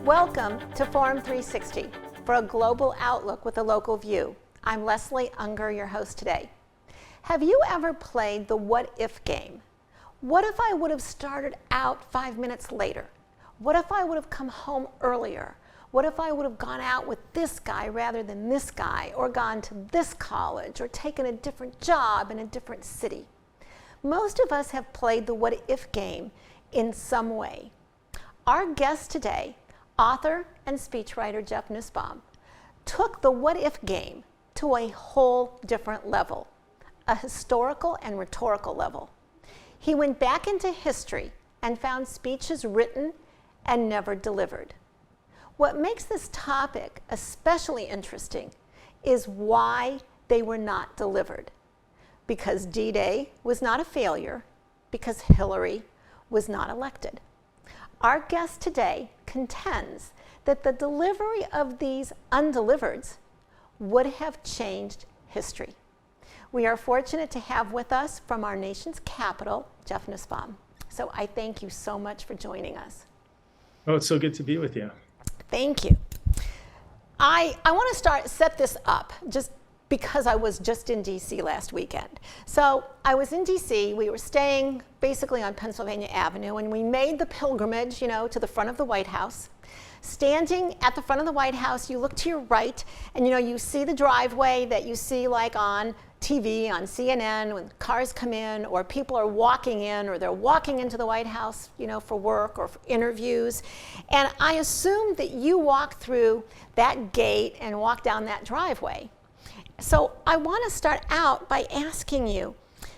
Welcome to Forum 360 for a global outlook with a local view. I'm Leslie Unger, your host today. Have you ever played the what if game? What if I would have started out 5 minutes later? What if I would have come home earlier? What if I would have gone out with this guy rather than this guy, or gone to this college, or taken a different job in a different city? Most of us have played the what if game in some way. Our guest today, author and speechwriter Jeff Nussbaum, took the what if game to a whole different level, a historical and rhetorical level. He went back into history and found speeches written and never delivered. What makes this topic especially interesting is why they were not delivered. Because D-Day was not a failure, because Hillary was not elected. Our guest today contends that the delivery of these undelivereds would have changed history. We are fortunate to have with us from our nation's capital, Jeff Nussbaum. So I thank you so much for joining us. Oh, it's so good to be with you. Thank you. I want to set this up just because I was just in DC last weekend. So I was in DC, we were staying basically on Pennsylvania Avenue, and we made the pilgrimage, to the front of the White House. Standing at the front of the White House, you look to your right, and you see the driveway that you see like on TV, on CNN, when cars come in, or people are walking in, or they're walking into the White House, for work or for interviews. And I assumed that you walked through that gate and walked down that driveway. So I want to start out by asking you,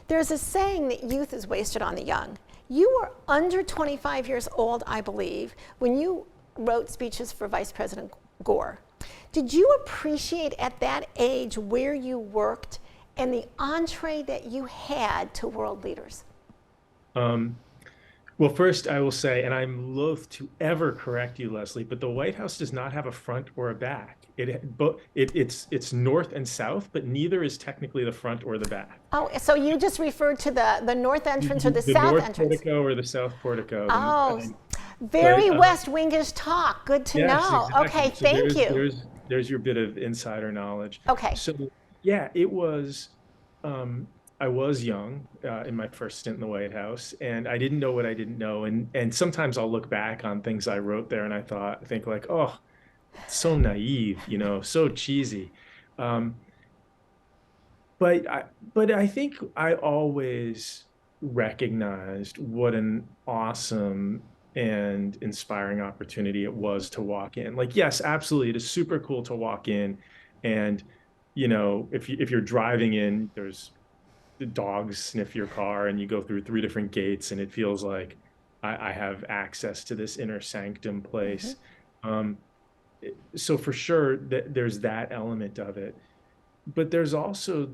there's a saying that youth is wasted on the young. You were under 25 years old, I believe, when you wrote speeches for Vice President Gore. Did you appreciate at that age where you worked and the entree that you had to world leaders? Well, first I will say, and I'm loath to ever correct you, Leslie, but the White House does not have a front or a back. It's north and south, but neither is technically the front or the back. Oh, so you just referred to the north entrance or the south north entrance? Portico or the south portico. Oh, very West Wingish talk. Good to know. Exactly. Okay, So thank you. There's your bit of insider knowledge. Okay. So yeah, it was. I was young in my first stint in the White House, and I didn't know what I didn't know. And sometimes I'll look back on things I wrote there, and I think like, oh, it's so naive, so cheesy. But I think I always recognized what an awesome and inspiring opportunity it was to walk in. Like, yes, absolutely, it is super cool to walk in, and if you're driving in, there's the dogs sniff your car, and you go through 3 different gates, and it feels like I have access to this inner sanctum place. Mm-hmm. So for sure, there's that element of it, but there's also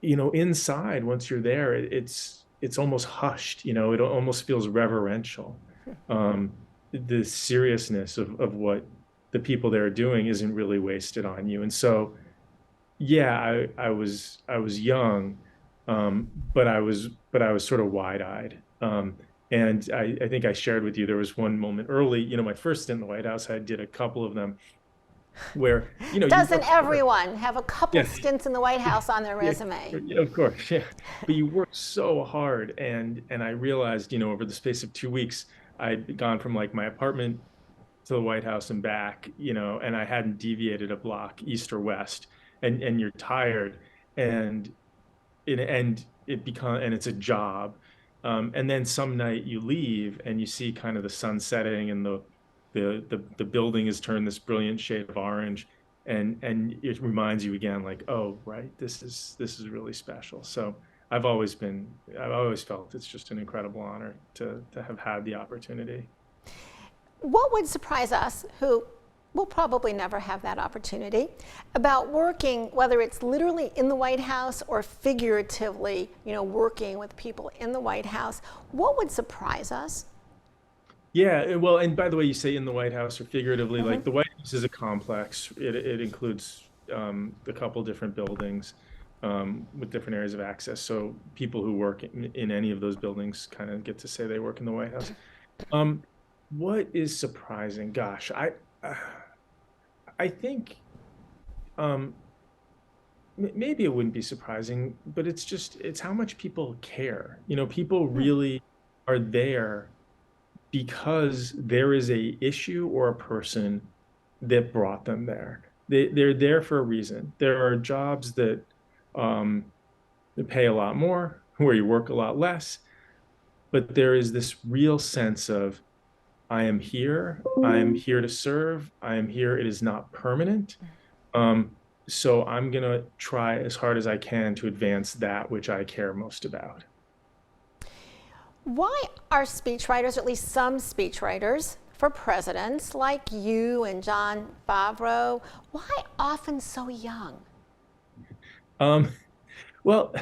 inside, once you're there, it's almost hushed. It almost feels reverential. The seriousness of what the people there are doing isn't really wasted on you, and so. Yeah, I was young, but I was sort of wide-eyed, and I think I shared with you there was one moment early, my first stint in the White House. I did a couple of them, where doesn't everyone have a couple stints in the White House on their resume? Yeah, of course, yeah. But you work so hard, and I realized over the space of 2 weeks I'd gone from like my apartment to the White House and back, and I hadn't deviated a block east or west. And you're tired, and it's a job, and then some night you leave and you see kind of the sun setting, and the building is turned this brilliant shade of orange, and it reminds you again, like, oh right, this is really special. So I've always felt it's just an incredible honor to have had the opportunity. What would surprise us, who we'll probably never have that opportunity, about working, whether it's literally in the White House or figuratively, working with people in the White House, what would surprise us? Yeah, well, and by the way, you say in the White House or figuratively, Hmm. like the White House is a complex. It includes a couple different buildings with different areas of access. So people who work in any of those buildings kind of get to say they work in the White House. Um, what is surprising? Gosh, I think um, maybe it wouldn't be surprising, but it's how much people care. You know, people really are there because there is a issue or a person that brought them there. They're there for a reason. There are jobs um, that pay a lot more, where you work a lot less, but there is this real sense of I am here. I am here to serve. I am here. It is not permanent. Um, so I'm gonna try as hard as I can to advance that which I care most about. Why are speechwriters, or at least some speechwriters, for presidents like you and John Favreau, why often so young? Um, well,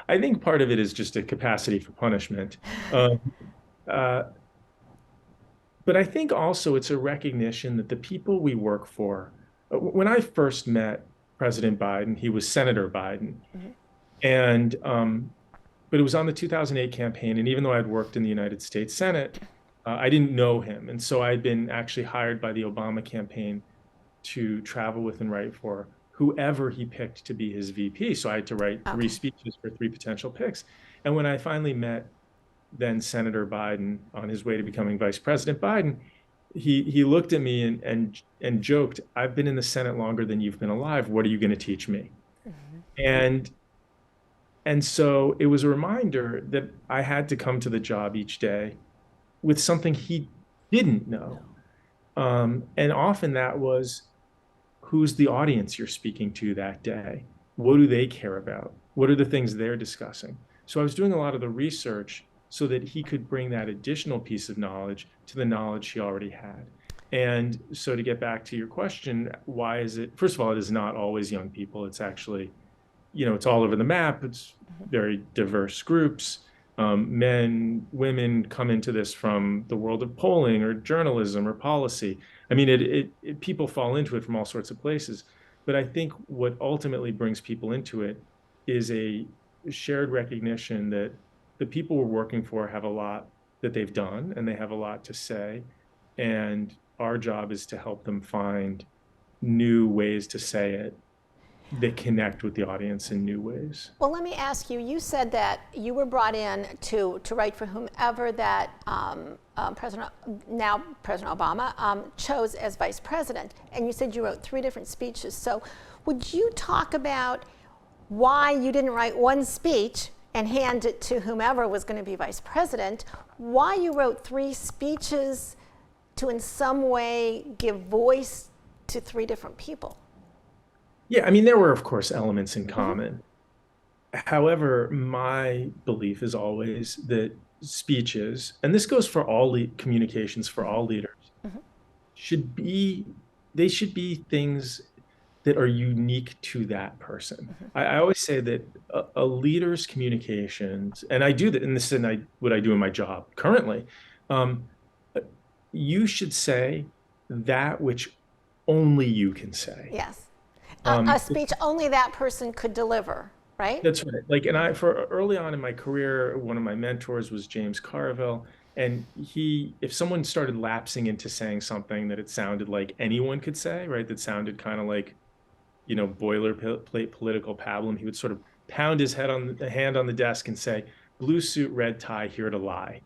I think part of it is just a capacity for punishment. Um, uh, but I think also it's a recognition that the people we work for, when I first met President Biden, he was Senator Biden. And, but it was on the 2008 campaign. And even though I'd worked in the United States Senate, I didn't know him. And so I'd been actually hired by the Obama campaign to travel with and write for whoever he picked to be his VP. So I had to write three Okay. speeches for three potential picks. And when I finally met then Senator Biden on his way to becoming Vice President Biden, he looked at me and joked, "I've been in the Senate longer than you've been alive. What are you going to teach me?" And and so it was a reminder that I had to come to the job each day with something he didn't know. And often that was who's the audience you're speaking to that day? What do they care about? What are the things they're discussing? So I was doing a lot of the research so that he could bring that additional piece of knowledge to the knowledge he already had. And so to get back to your question, why is it, first of all, it is not always young people. It's actually, it's all over the map. It's very diverse groups. Men, women come into this from the world of polling or journalism or policy. I mean, people fall into it from all sorts of places. But I think what ultimately brings people into it is a shared recognition that the people we're working for have a lot that they've done and they have a lot to say. And our job is to help them find new ways to say it that connect with the audience in new ways. Well, let me ask you, you said that you were brought in to write for whomever that now President Obama chose as vice president. And you said you wrote three different speeches. So would you talk about why you didn't write one speech and hand it to whomever was going to be vice president, why you wrote three speeches to in some way give voice to three different people? Yeah, I mean, there were, of course, elements in common. However, my belief is always that speeches, and this goes for all communications for all leaders, should be, they should be things that are unique to that person. I always say that a leader's communications, and I do that, and this is what I do in my job currently, um, you should say that which only you can say. Yes. A Um, speech only that person could deliver, right? That's right. Like, and for early on in my career, one of my mentors was James Carville. And if someone started lapsing into saying something that it sounded like anyone could say, right, that sounded kind of like, boilerplate political pablum, he would sort of pound his hand on the desk and say, "Blue suit, red tie, here to lie."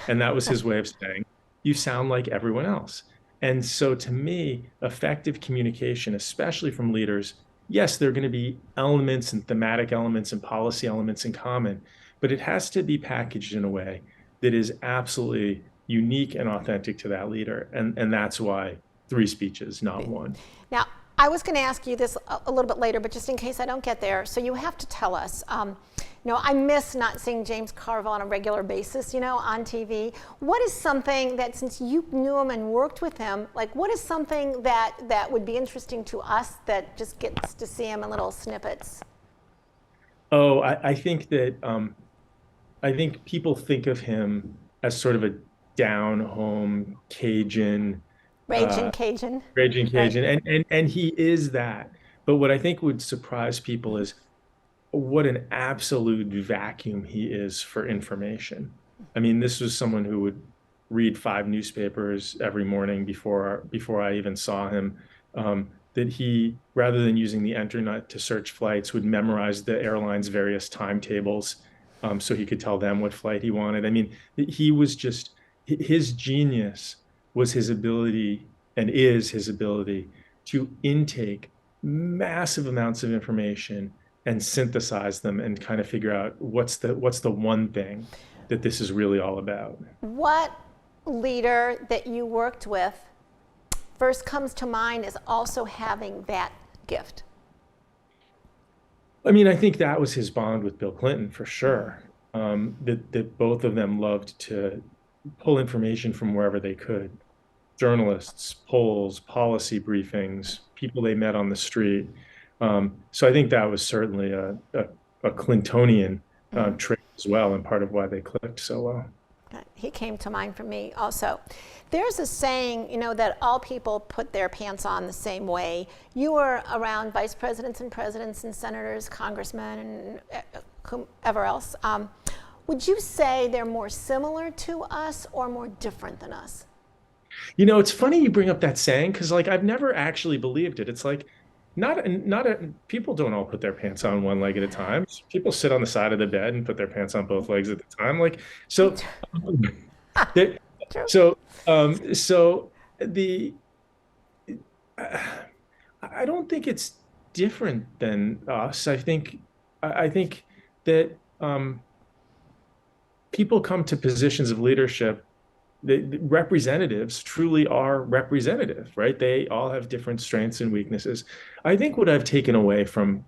And that was his way of saying, "You sound like everyone else." And so to me, effective communication, especially from leaders, yes, there are going to be elements and thematic elements and policy elements in common, but it has to be packaged in a way that is absolutely unique and authentic to that leader. And that's why three speeches, not one. Now, I was going to ask you this a little bit later, but just in case I don't get there, so you have to tell us. I miss not seeing James Carville on a regular basis, on TV. What is something that, since you knew him and worked with him, like what is something that would be interesting to us that just gets to see him in little snippets? Oh, I think that I think people think of him as sort of a down home Cajun, Raging uh, Cajun, raging right? Cajun, and he is that. But what I think would surprise people is what an absolute vacuum he is for information. I mean, this was someone who would read 5 newspapers every morning before I even saw him. That he, rather than using the internet to search flights, would memorize the airline's various timetables, so he could tell them what flight he wanted. I mean, he was just his genius was his ability and is his ability to intake massive amounts of information and synthesize them and kind of figure out what's the one thing that this is really all about. What leader that you worked with first comes to mind as also having that gift? I mean, I think that was his bond with Bill Clinton for sure. That both of them loved to pull information from wherever they could. Journalists, polls, policy briefings, people they met on the street. So I think that was certainly a Clintonian trait as well, and part of why they clicked so well. He came to mind for me also. There's a saying, that all people put their pants on the same way. You were around vice presidents and presidents and senators, congressmen, and whomever else. Would you say they're more similar to us or more different than us? It's funny you bring up that saying because like I've never actually believed it. It's like people don't all put their pants on one leg at a time. People sit on the side of the bed and put their pants on both legs at the time. Like so, there- True. so the I don't think it's different than us. I think that people come to positions of leadership. The representatives truly are representative, right? They all have different strengths and weaknesses. I think what I've taken away from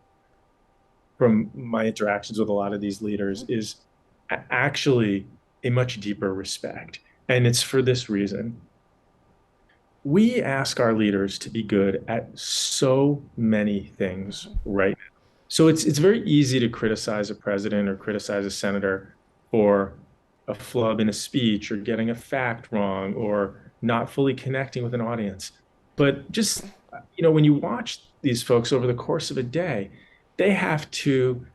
my interactions with a lot of these leaders is actually a much deeper respect. And it's for this reason. We ask our leaders to be good at so many things right now. So it's very easy to criticize a president or criticize a senator for a flub in a speech or getting a fact wrong or not fully connecting with an audience. But just, when you watch these folks over the course of a day, they have to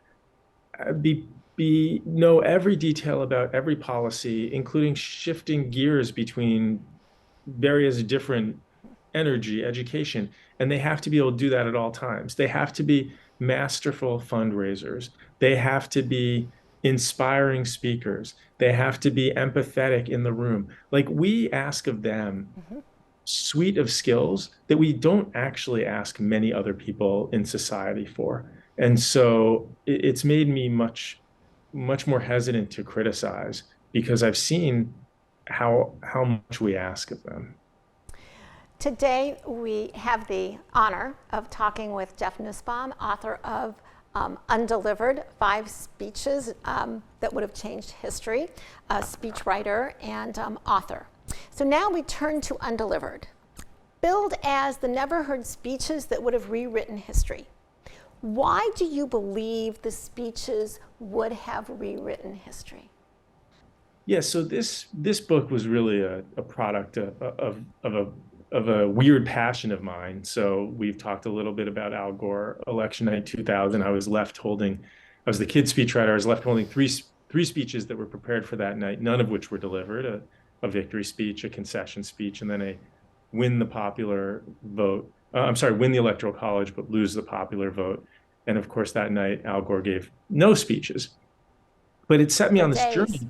know every detail about every policy, including shifting gears between various different energy, education, and they have to be able to do that at all times. They have to be masterful fundraisers. They have to be inspiring speakers. They have to be empathetic in the room. Like we ask of them suite of skills that we don't actually ask many other people in society for. And so it's made me much more hesitant to criticize because I've seen how much we ask of them. Today, we have the honor of talking with Jeff Nussbaum, author of Undelivered, 5 speeches that would have changed history, a speechwriter and author. So now we turn to Undelivered. Billed as the never heard speeches that would have rewritten history. Why do you believe the speeches would have rewritten history? Yeah, so this book was really a product of a weird passion of mine. So we've talked a little bit about Al Gore. Election night 2000, I was the kid speechwriter. I was left holding three speeches that were prepared for that night, none of which were delivered: a victory speech, a concession speech, and then a win the popular vote. Win the electoral college, but lose the popular vote. And of course, that night, Al Gore gave no speeches. But it set me on this journey.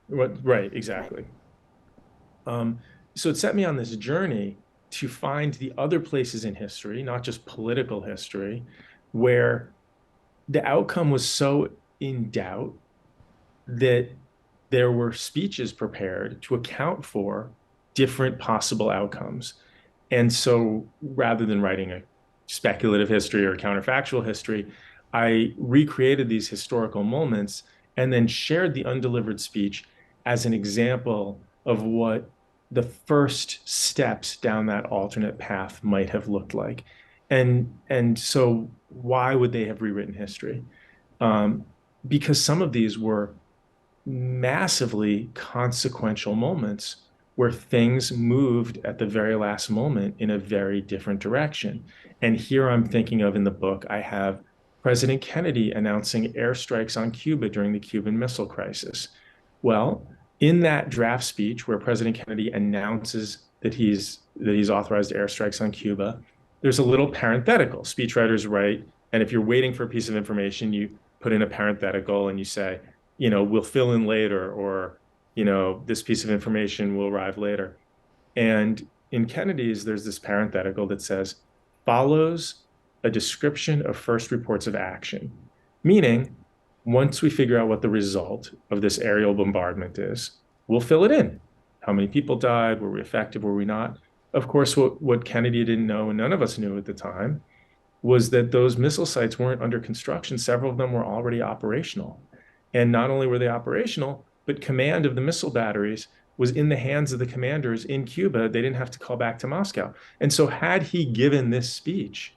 Right, exactly. So it set me on this journey to find the other places in history, not just political history, where the outcome was so in doubt that there were speeches prepared to account for different possible outcomes. And so rather than writing a speculative history or counterfactual history, I recreated these historical moments and then shared the undelivered speech as an example of what the first steps down that alternate path might have looked like. And so why would they have rewritten history? Because some of these were massively consequential moments where things moved at the very last moment in a very different direction. And here I'm thinking of in the book, I have President Kennedy announcing airstrikes on Cuba during the Cuban Missile Crisis. Well, in that draft speech where President Kennedy announces that he's authorized airstrikes on Cuba, there's a little parenthetical. Speechwriters write, and if you're waiting for a piece of information, you put in a parenthetical and you say, we'll fill in later, or, this piece of information will arrive later. And in Kennedy's, there's this parenthetical that says, follows a description of first reports of action, meaning once we figure out what the result of this aerial bombardment is, we'll fill it in. How many people died? Were we effective? Were we not? Of course, what Kennedy didn't know, and none of us knew at the time, was that those missile sites weren't under construction. Several of them were already operational. And not only were they operational, but command of the missile batteries was in the hands of the commanders in Cuba. They didn't have to call back to Moscow. And so had he given this speech,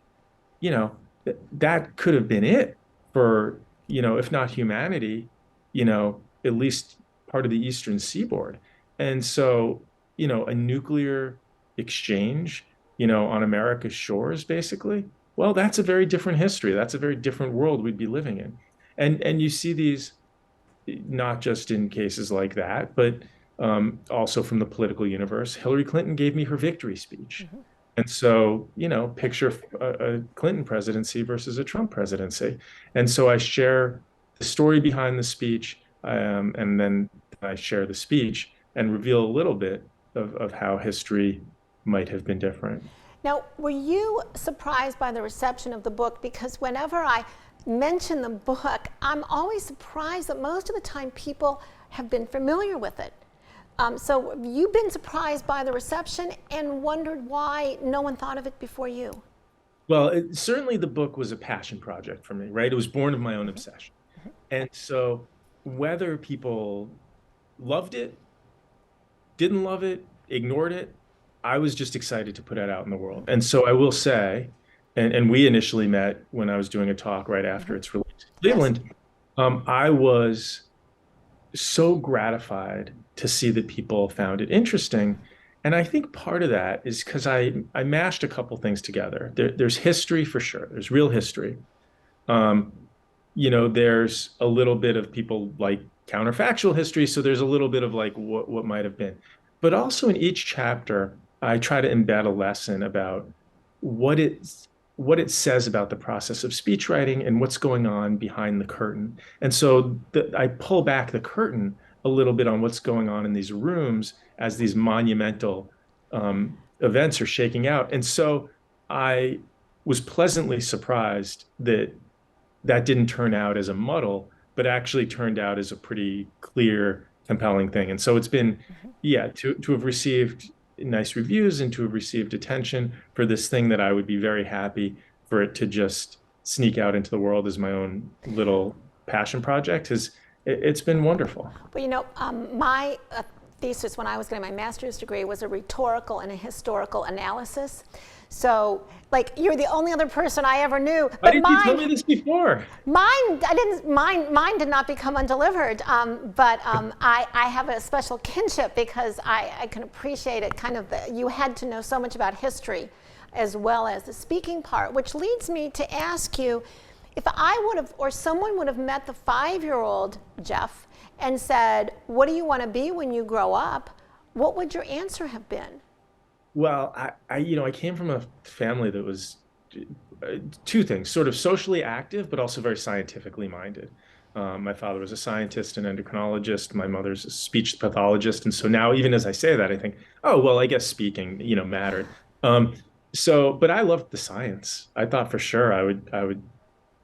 that could have been it for, if not humanity, at least part of the Eastern Seaboard. And so, a nuclear exchange, on America's shores, basically, well, that's a very different history. That's a very different world we'd be living in. And you see these not just in cases like that, but also from the political universe. Hillary Clinton gave me her victory speech. Mm-hmm. And so, picture a Clinton presidency versus a Trump presidency. And so I share the story behind the speech, and then I share the speech and reveal a little bit of how history might have been different. Now, were you surprised by the reception of the book? Because whenever I mention the book, I'm always surprised that most of the time people have been familiar with it. So have you been surprised by the reception and wondered why no one thought of it before you? Well, certainly the book was a passion project for me, right? It was born of my own obsession. Mm-hmm. And so whether people loved it, didn't love it, ignored it, I was just excited to put it out in the world. And so I will say, and we initially met when I was doing a talk right after mm-hmm. its release in Cleveland. Yes. I was so gratified to see that people found it interesting. And I think part of that is because I mashed a couple things together. There's history for sure. There's real history. There's a little bit of people like counterfactual history. So there's a little bit of like what might have been. But also in each chapter, I try to embed a lesson about what it says about the process of speech writing and what's going on behind the curtain. And so I pull back the curtain a little bit on what's going on in these rooms as these monumental events are shaking out. And so I was pleasantly surprised that didn't turn out as a muddle, but actually turned out as a pretty clear, compelling thing. And so it's been, to have received nice reviews and to have received attention for this thing that I would be very happy for it to just sneak out into the world as my own little passion project it's been wonderful. But my thesis when I was getting my master's degree was a rhetorical and a historical analysis. So, you're the only other person I ever knew. Why didn't you tell me this before? Mine did not become Undelivered, but I have a special kinship because I can appreciate it. You had to know so much about history as well as the speaking part, which leads me to ask you, if I would have, or someone would have met the 5-year-old Jeff and said, "What do you want to be when you grow up?" what would your answer have been? Well, I came from a family that was two things, sort of socially active, but also very scientifically minded. My father was a scientist and endocrinologist. My mother's a speech pathologist. And so now, even as I say that, I think, oh, well, I guess speaking, mattered. But I loved the science. I thought for sure I would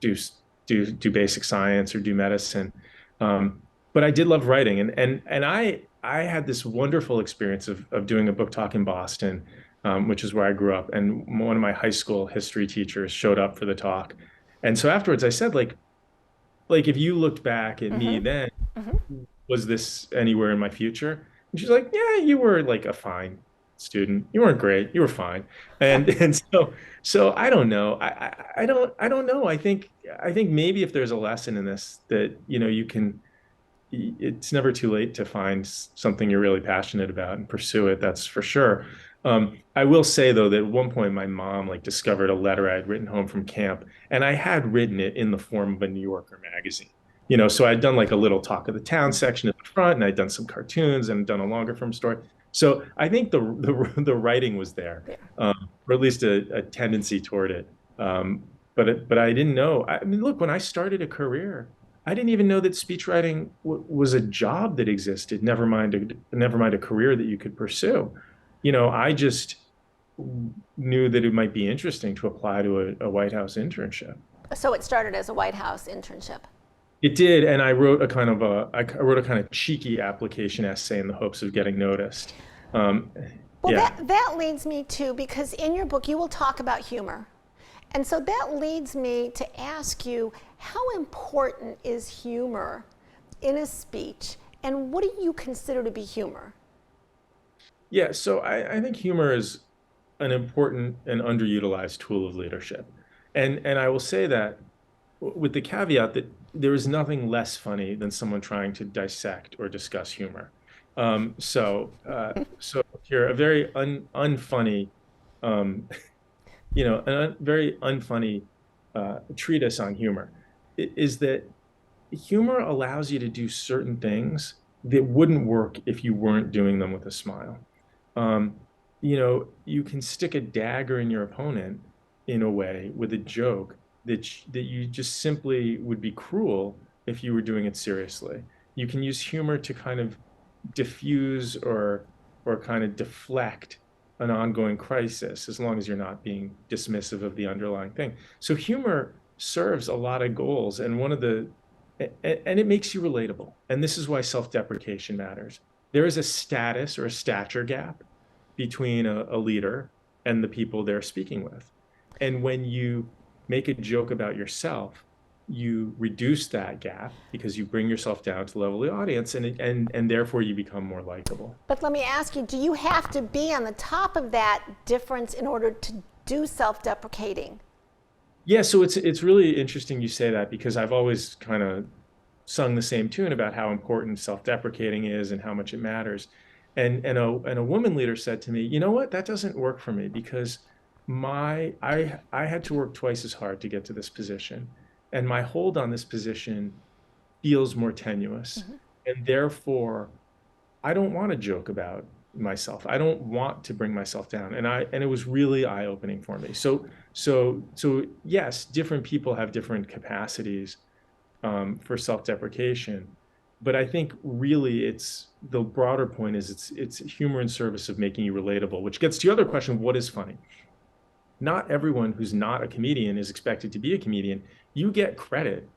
do basic science or do medicine. But I did love writing. And I had this wonderful experience of doing a book talk in Boston, which is where I grew up. And one of my high school history teachers showed up for the talk. And so afterwards I said, if you looked back at me then, was this anywhere in my future? And she's like, yeah, you were like a fine student. You weren't great. You were fine. And so I don't know. I don't know. I think maybe if there's a lesson in this that, you can it's never too late to find something you're really passionate about and pursue it. That's for sure. I will say though that at one point my mom like discovered a letter I had written home from camp, and I had written it in the form of a New Yorker magazine. So I'd done like a little talk of the town section at the front, and I'd done some cartoons and done a longer form story. So I think the writing was there, Yeah. or at least a tendency toward it. But I didn't know. I mean, look, when I started a career, I didn't even know that speech writing was a job that existed. Never mind a career that you could pursue. I just knew that it might be interesting to apply to a White House internship. So it started as a White House internship. It did, and I wrote a kind of cheeky application essay in the hopes of getting noticed. Um, Well, yeah. that leads me to, because in your book you will talk about humor. And so that leads me to ask you, how important is humor in a speech? And what do you consider to be humor? Yeah, so I think humor is an important and underutilized tool of leadership. And I will say that with the caveat that there is nothing less funny than someone trying to dissect or discuss humor. So here, a very unfunny, um, very unfunny treatise on humor is that humor allows you to do certain things that wouldn't work if you weren't doing them with a smile. Um, you can stick a dagger in your opponent in a way with a joke that you just simply would be cruel if you were doing it seriously. You can use humor to kind of diffuse or kind of deflect an ongoing crisis as long as you're not being dismissive of the underlying thing. So humor serves a lot of goals, and and it makes you relatable. And this is why self-deprecation matters. There is a status or a stature gap between a leader and the people they're speaking with. And when you make a joke about yourself, you reduce that gap because you bring yourself down to the level of the audience, and therefore you become more likable. But let me ask you, do you have to be on the top of that difference in order to do self-deprecating? Yeah, so it's really interesting you say that because I've always kind of sung the same tune about how important self-deprecating is and how much it matters. And a woman leader said to me, you know what, that doesn't work for me because I had to work twice as hard to get to this position. And my hold on this position feels more tenuous. Mm-hmm. And therefore, I don't want to joke about myself. I don't want to bring myself down. And it was really eye-opening for me. So yes, different people have different capacities for self-deprecation. But I think really it's the broader point is it's humor in service of making you relatable, which gets to the other question, what is funny? Not everyone who's not a comedian is expected to be a comedian. You get credit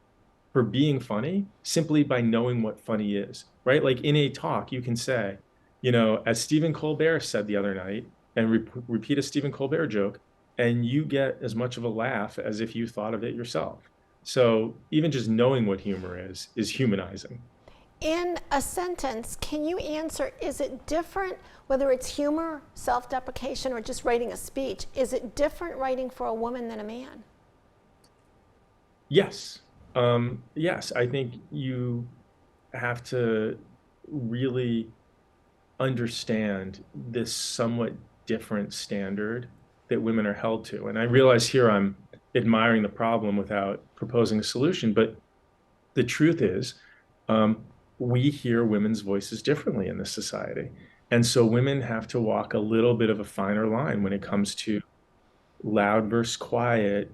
for being funny simply by knowing what funny is, right? Like in a talk, you can say, as Stephen Colbert said the other night, and repeat a Stephen Colbert joke, and you get as much of a laugh as if you thought of it yourself. So even just knowing what humor is humanizing. In a sentence, can you answer, is it different, whether it's humor, self-deprecation, or just writing a speech, is it different writing for a woman than a man? Yes. Yes, I think you have to really understand this somewhat different standard that women are held to. And I realize here I'm admiring the problem without proposing a solution, but the truth is, we hear women's voices differently in this society. And so women have to walk a little bit of a finer line when it comes to loud versus quiet,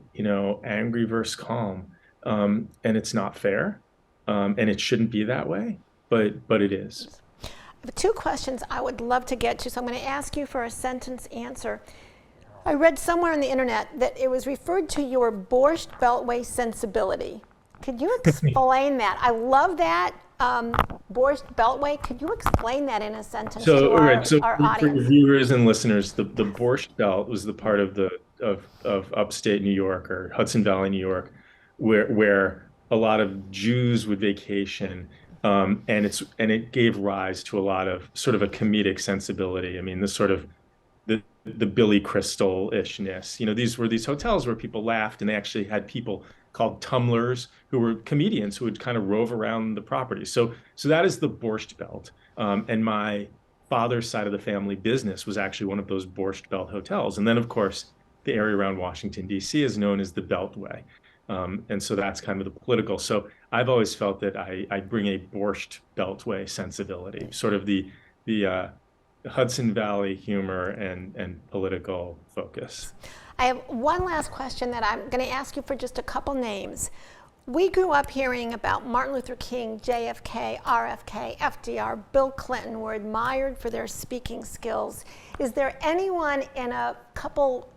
angry versus calm. And it's not fair. And it shouldn't be that way, but it is. I have two questions I would love to get to, so I'm going to ask you for a sentence answer. I read somewhere on the internet that it was referred to your Borscht Beltway sensibility. Could you explain that? I love that. Borscht Beltway. Could you explain that in a sentence to So, all right. So our for audience? viewers and listeners, the Borscht Belt was the part of of upstate New York or Hudson Valley, New York, where a lot of Jews would vacation, and it gave rise to a lot of sort of a comedic sensibility. I mean, this sort of the Billy Crystal-ishness. These were these hotels where people laughed, and they actually had people called tumblers who were comedians who would kind of rove around the property. So that is the Borscht Belt. And my father's side of the family business was actually one of those Borscht Belt hotels. And then, of course, the area around Washington, D.C. is known as the Beltway. And so that's kind of the political. So I've always felt that I bring a Borscht Beltway sensibility, sort of the Hudson Valley humor and political focus. I have one last question that I'm going to ask you for just a couple names. We grew up hearing about Martin Luther King, JFK, RFK, FDR, Bill Clinton were admired for their speaking skills. Is there anyone in a couple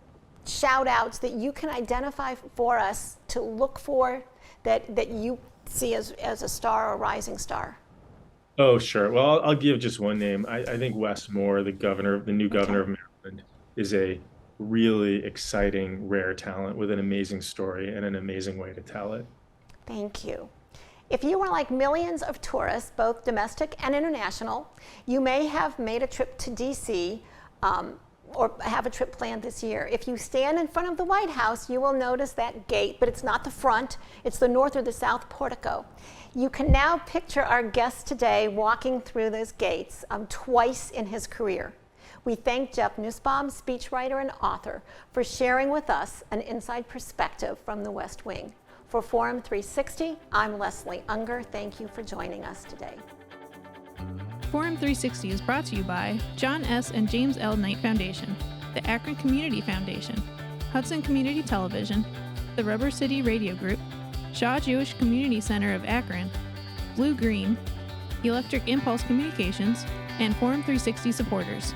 shout outs that you can identify for us to look for that you see as a star or rising star? Oh, sure. Well, I'll give just one name. I think Wes Moore, the new governor of Maryland, is a really exciting, rare talent with an amazing story and an amazing way to tell it. Thank you. If you are like millions of tourists, both domestic and international, you may have made a trip to DC or have a trip planned this year. If you stand in front of the White House, you will notice that gate, but it's not the front, it's the north or the south portico. You can now picture our guest today walking through those gates twice in his career. We thank Jeff Nussbaum, speechwriter and author, for sharing with us an inside perspective from the West Wing. For Forum 360, I'm Leslie Unger. Thank you for joining us today. Forum 360 is brought to you by John S. and James L. Knight Foundation, the Akron Community Foundation, Hudson Community Television, the Rubber City Radio Group, Shaw Jewish Community Center of Akron, Blue Green, Electric Impulse Communications, and Forum 360 supporters.